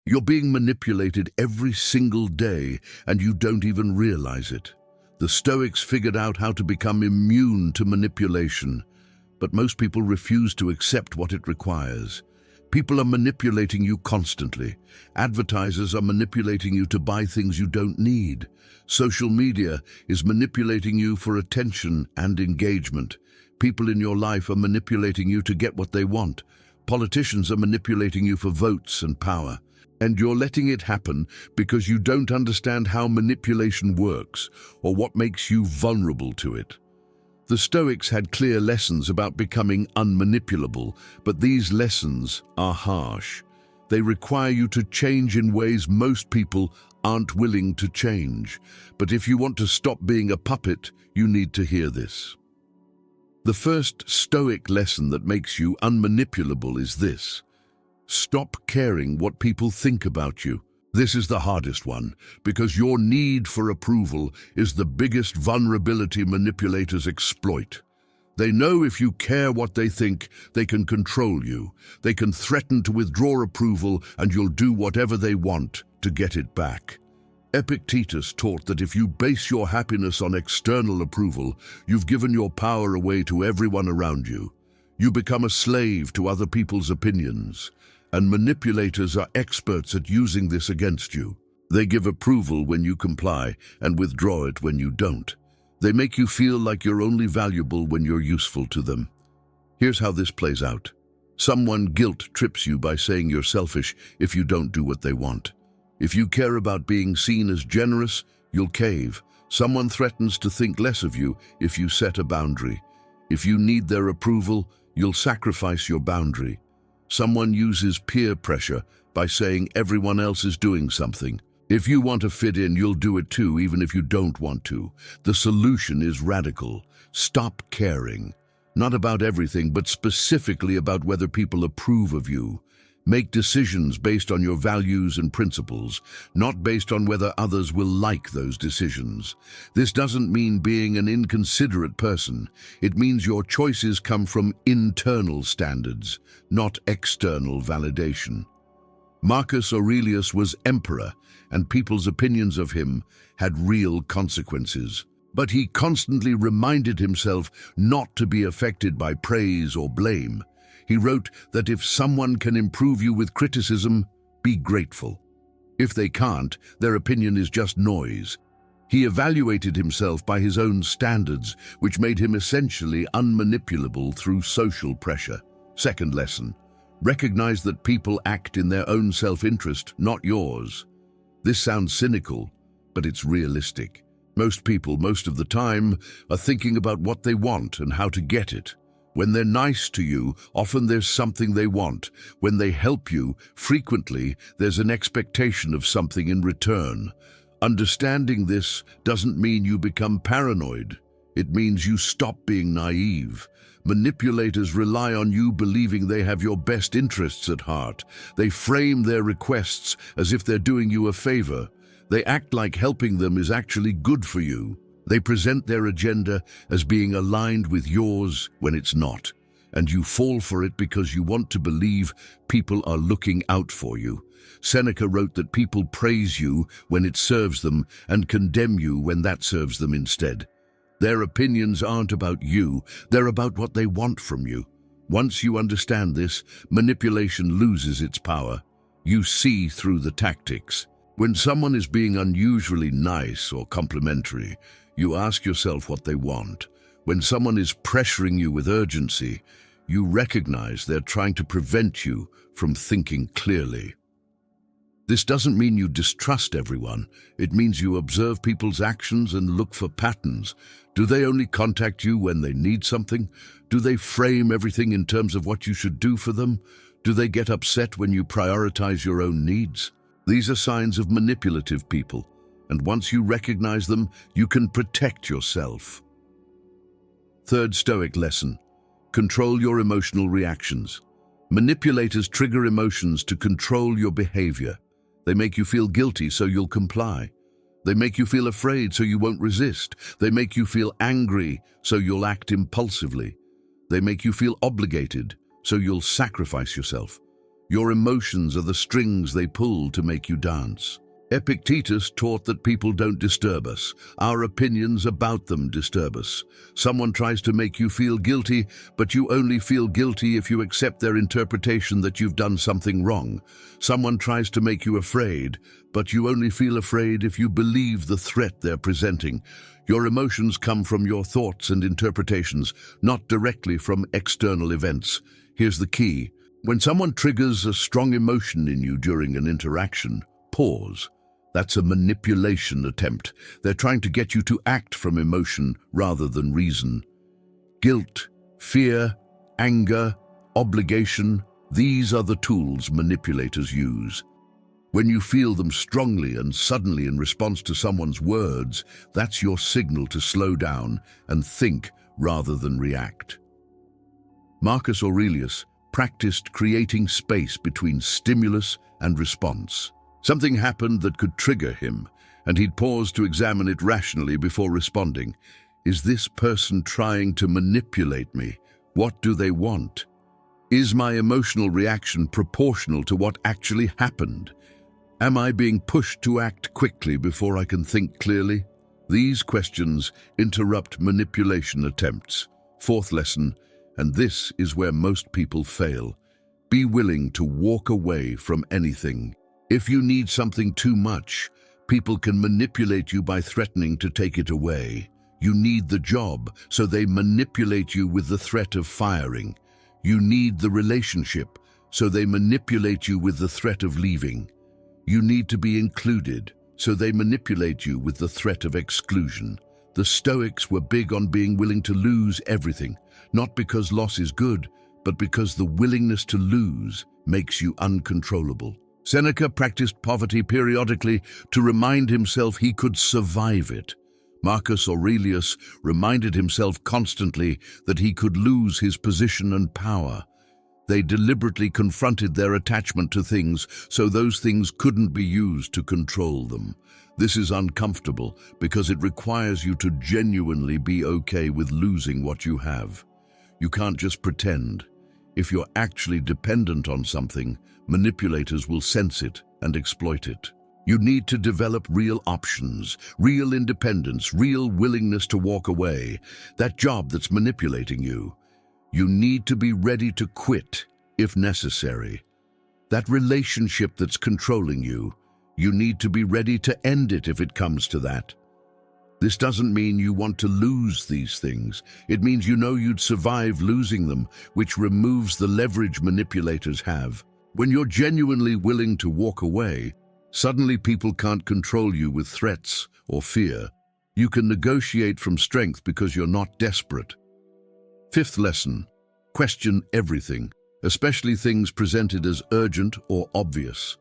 You're being manipulated every single day, and you don't even realize it. The Stoics figured out how to become immune to manipulation, but most people refuse to accept what it requires. People are manipulating you constantly. Advertisers are manipulating you to buy things you don't need. Social media is manipulating you for attention and engagement. People in your life are manipulating you to get what they want. Politicians are manipulating you for votes and power. And you're letting it happen because you don't understand how manipulation works or what makes you vulnerable to it. The Stoics had clear lessons about becoming unmanipulable, but these lessons are harsh. They require you to change in ways most people aren't willing to change. But if you want to stop being a puppet, you need to hear this. The first Stoic lesson that makes you unmanipulable is this: stop caring what people think about you. This is the hardest one, because your need for approval is the biggest vulnerability manipulators exploit. They know if you care what they think, they can control you. They can threaten to withdraw approval, and you'll do whatever they want to get it back. Epictetus taught that if you base your happiness on external approval, you've given your power away to everyone around you. You become a slave to other people's opinions. And manipulators are experts at using this against you. They give approval when you comply and withdraw it when you don't. They make you feel like you're only valuable when you're useful to them. Here's how this plays out. Someone guilt trips you by saying you're selfish if you don't do what they want. If you care about being seen as generous, you'll cave. Someone threatens to think less of you if you set a boundary. If you need their approval, you'll sacrifice your boundary. Someone uses peer pressure by saying everyone else is doing something. If you want to fit in, you'll do it too, even if you don't want to. The solution is radical. Stop caring. Not about everything, but specifically about whether people approve of you. Make decisions based on your values and principles, not based on whether others will like those decisions. This doesn't mean being an inconsiderate person. It means your choices come from internal standards, not external validation. Marcus Aurelius was emperor, and people's opinions of him had real consequences. But he constantly reminded himself not to be affected by praise or blame. He wrote that if someone can improve you with criticism, be grateful. If they can't, their opinion is just noise. He evaluated himself by his own standards, which made him essentially unmanipulable through social pressure. Second lesson: recognize that people act in their own self-interest, not yours. This sounds cynical, but it's realistic. Most people, most of the time, are thinking about what they want and how to get it. When they're nice to you, often there's something they want. When they help you, frequently there's an expectation of something in return. Understanding this doesn't mean you become paranoid. It means you stop being naive. Manipulators rely on you believing they have your best interests at heart. They frame their requests as if they're doing you a favor. They act like helping them is actually good for you. They present their agenda as being aligned with yours when it's not, and you fall for it because you want to believe people are looking out for you. Seneca wrote that people praise you when it serves them and condemn you when that serves them instead. Their opinions aren't about you, they're about what they want from you. Once you understand this, manipulation loses its power. You see through the tactics. When someone is being unusually nice or complimentary, you ask yourself what they want. When someone is pressuring you with urgency, you recognize they're trying to prevent you from thinking clearly. This doesn't mean you distrust everyone. It means you observe people's actions and look for patterns. Do they only contact you when they need something? Do they frame everything in terms of what you should do for them? Do they get upset when you prioritize your own needs? These are signs of manipulative people. And once you recognize them, you can protect yourself. Third Stoic lesson: control your emotional reactions. Manipulators trigger emotions to control your behavior. They make you feel guilty so you'll comply. They make you feel afraid so you won't resist. They make you feel angry so you'll act impulsively. They make you feel obligated so you'll sacrifice yourself. Your emotions are the strings they pull to make you dance. Epictetus taught that people don't disturb us. Our opinions about them disturb us. Someone tries to make you feel guilty, but you only feel guilty if you accept their interpretation that you've done something wrong. Someone tries to make you afraid, but you only feel afraid if you believe the threat they're presenting. Your emotions come from your thoughts and interpretations, not directly from external events. Here's the key. When someone triggers a strong emotion in you during an interaction, pause. That's a manipulation attempt. They're trying to get you to act from emotion rather than reason. Guilt, fear, anger, obligation, these are the tools manipulators use. When you feel them strongly and suddenly in response to someone's words, that's your signal to slow down and think rather than react. Marcus Aurelius practiced creating space between stimulus and response. Something happened that could trigger him, and he'd pause to examine it rationally before responding. Is this person trying to manipulate me? What do they want? Is my emotional reaction proportional to what actually happened? Am I being pushed to act quickly before I can think clearly? These questions interrupt manipulation attempts. Fourth lesson, and this is where most people fail. Be willing to walk away from anything. If you need something too much, people can manipulate you by threatening to take it away. You need the job, so they manipulate you with the threat of firing. You need the relationship, so they manipulate you with the threat of leaving. You need to be included, so they manipulate you with the threat of exclusion. The Stoics were big on being willing to lose everything, not because loss is good, but because the willingness to lose makes you uncontrollable. Seneca practiced poverty periodically to remind himself he could survive it. Marcus Aurelius reminded himself constantly that he could lose his position and power. They deliberately confronted their attachment to things so those things couldn't be used to control them. This is uncomfortable because it requires you to genuinely be okay with losing what you have. You can't just pretend. If you're actually dependent on something, manipulators will sense it and exploit it. You need to develop real options, real independence, real willingness to walk away. That job that's manipulating you. You need to be ready to quit if necessary. That relationship that's controlling you. You need to be ready to end it if it comes to that. This doesn't mean you want to lose these things. It means you know you'd survive losing them, which removes the leverage manipulators have. When you're genuinely willing to walk away, suddenly people can't control you with threats or fear. You can negotiate from strength because you're not desperate. Fifth lesson, question everything, especially things presented as urgent or obvious.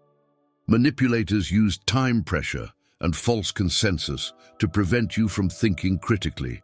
Manipulators use time pressure and false consensus to prevent you from thinking critically.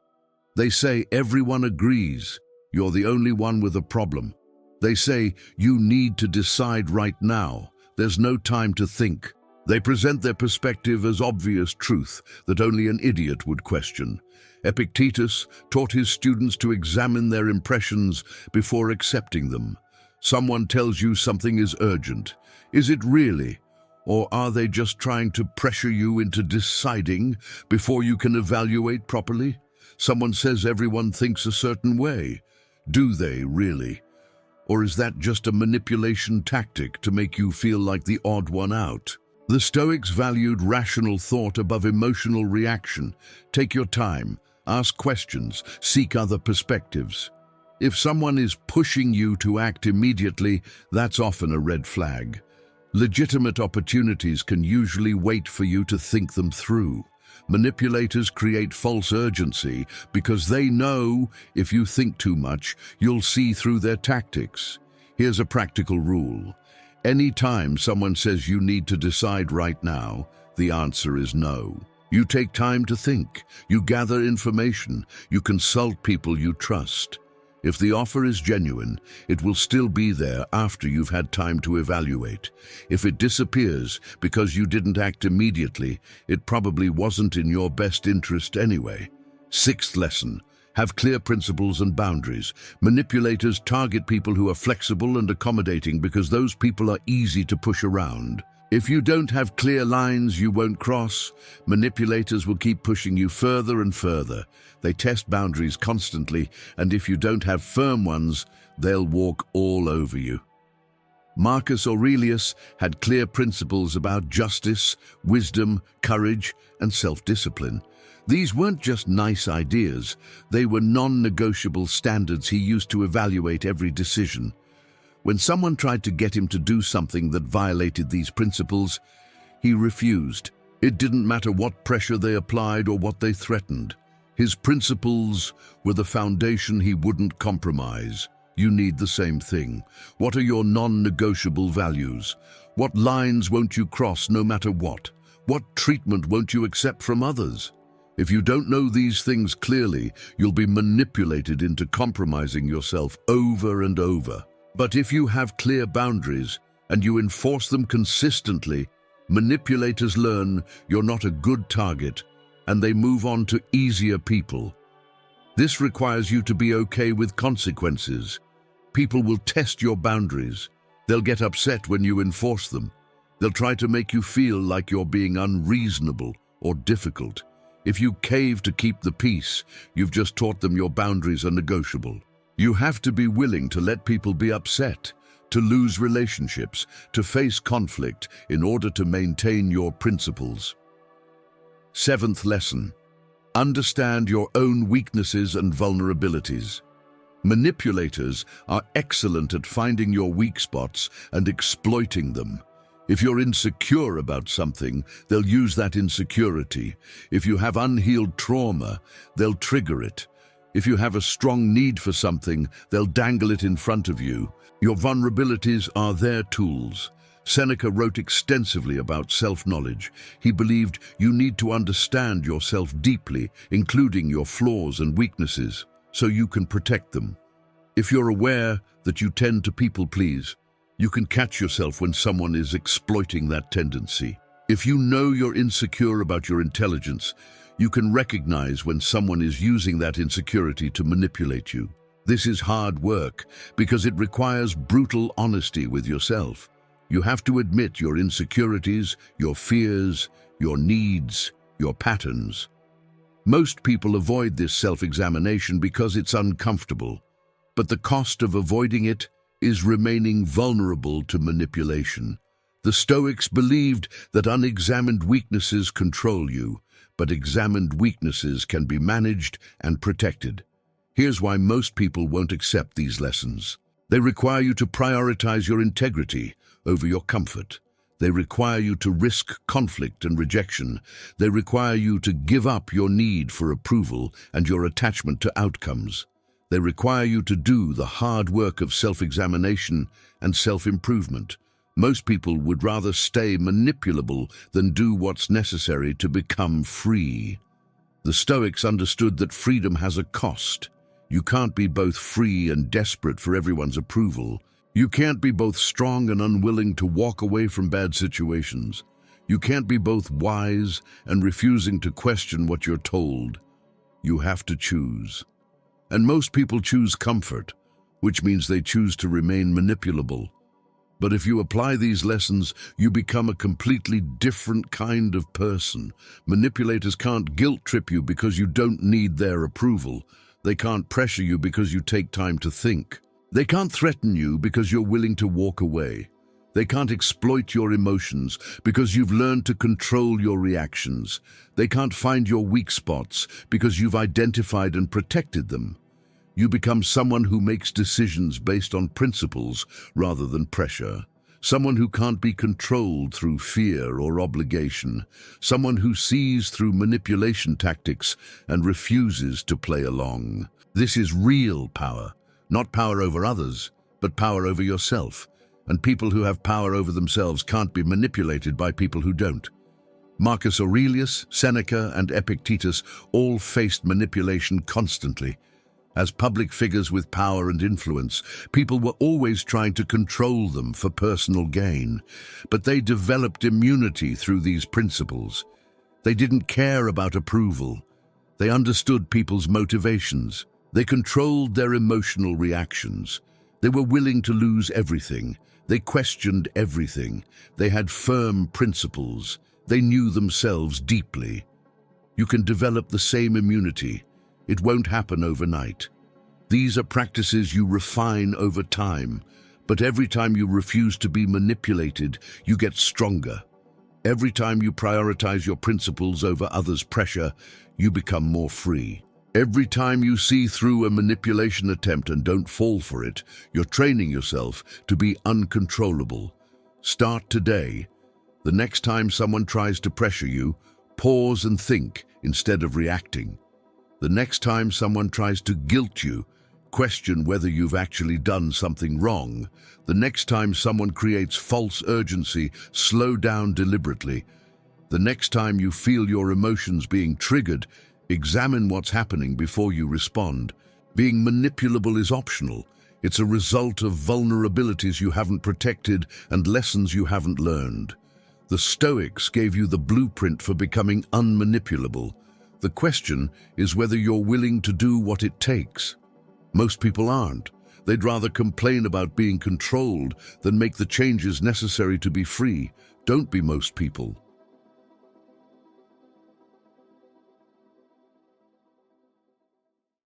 They say everyone agrees, you're the only one with a problem. They say you need to decide right now, there's no time to think. They present their perspective as obvious truth that only an idiot would question. Epictetus taught his students to examine their impressions before accepting them. Someone tells you something is urgent. Is it really? Or are they just trying to pressure you into deciding before you can evaluate properly? Someone says everyone thinks a certain way. Do they really? Or is that just a manipulation tactic to make you feel like the odd one out? The Stoics valued rational thought above emotional reaction. Take your time, ask questions, seek other perspectives. If someone is pushing you to act immediately, that's often a red flag. Legitimate opportunities can usually wait for you to think them through. Manipulators create false urgency because they know if you think too much, you'll see through their tactics. Here's a practical rule. Anytime someone says you need to decide right now, the answer is no. You take time to think, you gather information, you consult people you trust. If the offer is genuine, it will still be there after you've had time to evaluate. If it disappears because you didn't act immediately, it probably wasn't in your best interest anyway. Sixth lesson, Have clear principles and boundaries. Manipulators target people who are flexible and accommodating because those people are easy to push around. If you don't have clear lines you won't cross, manipulators will keep pushing you further and further. They test boundaries constantly, and if you don't have firm ones, they'll walk all over you. Marcus Aurelius had clear principles about justice, wisdom, courage, and self-discipline. These weren't just nice ideas, they were non-negotiable standards he used to evaluate every decision. When someone tried to get him to do something that violated these principles, he refused. It didn't matter what pressure they applied or what they threatened. His principles were the foundation he wouldn't compromise. You need the same thing. What are your non-negotiable values? What lines won't you cross no matter what? What treatment won't you accept from others? If you don't know these things clearly, you'll be manipulated into compromising yourself over and over. But if you have clear boundaries and you enforce them consistently, manipulators learn you're not a good target and they move on to easier people. This requires you to be okay with consequences. People will test your boundaries. They'll get upset when you enforce them. They'll try to make you feel like you're being unreasonable or difficult. If you cave to keep the peace, you've just taught them your boundaries are negotiable. You have to be willing to let people be upset, to lose relationships, to face conflict in order to maintain your principles. Seventh lesson: understand your own weaknesses and vulnerabilities. Manipulators are excellent at finding your weak spots and exploiting them. If you're insecure about something, they'll use that insecurity. If you have unhealed trauma, they'll trigger it. If you have a strong need for something, they'll dangle it in front of you. Your vulnerabilities are their tools. Seneca wrote extensively about self-knowledge. He believed you need to understand yourself deeply, including your flaws and weaknesses, so you can protect them. If you're aware that you tend to people-please, you can catch yourself when someone is exploiting that tendency. If you know you're insecure about your intelligence, you can recognize when someone is using that insecurity to manipulate you. This is hard work because it requires brutal honesty with yourself. You have to admit your insecurities, your fears, your needs, your patterns. Most people avoid this self-examination because it's uncomfortable, but the cost of avoiding it is remaining vulnerable to manipulation. The Stoics believed that unexamined weaknesses control you, but examined weaknesses can be managed and protected. Here's why most people won't accept these lessons. They require you to prioritize your integrity over your comfort. They require you to risk conflict and rejection. They require you to give up your need for approval and your attachment to outcomes. They require you to do the hard work of self-examination and self-improvement. Most people would rather stay manipulable than do what's necessary to become free. The Stoics understood that freedom has a cost. You can't be both free and desperate for everyone's approval. You can't be both strong and unwilling to walk away from bad situations. You can't be both wise and refusing to question what you're told. You have to choose. And most people choose comfort, which means they choose to remain manipulable. But if you apply these lessons, you become a completely different kind of person. Manipulators can't guilt trip you because you don't need their approval. They can't pressure you because you take time to think. They can't threaten you because you're willing to walk away. They can't exploit your emotions because you've learned to control your reactions. They can't find your weak spots because you've identified and protected them. You become someone who makes decisions based on principles rather than pressure. Someone who can't be controlled through fear or obligation. Someone who sees through manipulation tactics and refuses to play along. This is real power, not power over others, but power over yourself. And people who have power over themselves can't be manipulated by people who don't. Marcus Aurelius, Seneca, and Epictetus all faced manipulation constantly. As public figures with power and influence, people were always trying to control them for personal gain, but they developed immunity through these principles. They didn't care about approval. They understood people's motivations. They controlled their emotional reactions. They were willing to lose everything. They questioned everything. They had firm principles. They knew themselves deeply. You can develop the same immunity. It won't happen overnight. These are practices you refine over time, but every time you refuse to be manipulated, you get stronger. Every time you prioritize your principles over others' pressure, you become more free. Every time you see through a manipulation attempt and don't fall for it, you're training yourself to be uncontrollable. Start today. The next time someone tries to pressure you, pause and think instead of reacting. The next time someone tries to guilt you, question whether you've actually done something wrong. The next time someone creates false urgency, slow down deliberately. The next time you feel your emotions being triggered, examine what's happening before you respond. Being manipulable is optional. It's a result of vulnerabilities you haven't protected and lessons you haven't learned. The Stoics gave you the blueprint for becoming unmanipulable. The question is whether you're willing to do what it takes. Most people aren't. They'd rather complain about being controlled than make the changes necessary to be free. Don't be most people.